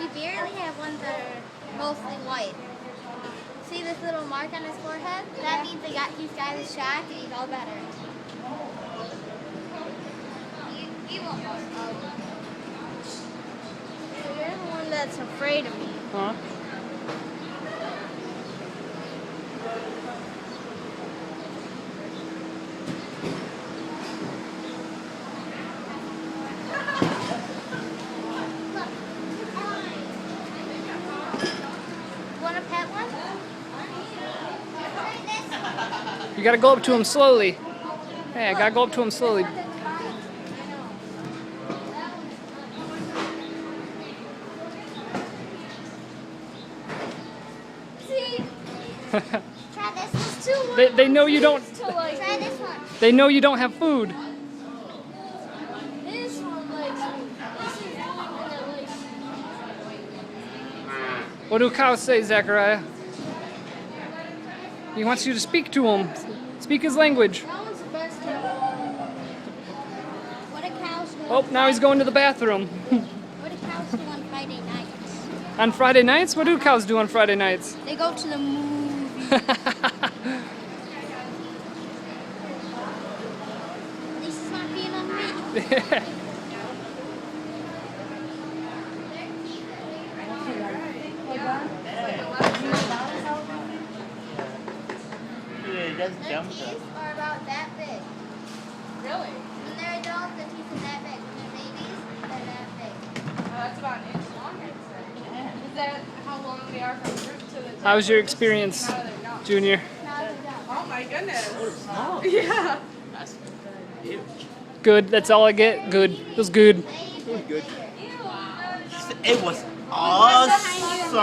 We barely have ones that are mostly white. See this little mark on his forehead? That means he's got his shot and he's all better. He won't go. So you're the one that's afraid of me. Huh? Want to pet one? You gotta go up to him slowly. Hey, I gotta go up to him slowly. See? Try this one too. They know you don't. Try this one. They know you don't have food. This one likes me. This is the one that likes me. What do cows say, Zachariah? He wants you to speak to him. Speak his language. That one's the best cow. What do cows do? Oh, now he's going to the bathroom. What do cows do on Friday nights? On Friday nights? What do cows do on Friday nights? They go to the movie. At least it's not being on me. Their teeth are about that big. Really? When they're adults, their teeth are that big. When they're babies, they're that big. Oh, that's about an inch long, I'd say. Is that how long they are from root to the tip? How was your experience, Now they're not. Junior? Now they're done. Oh my goodness. Yeah. That's huge. Good. That's all I get. Good. It was good. It was good. It was awesome.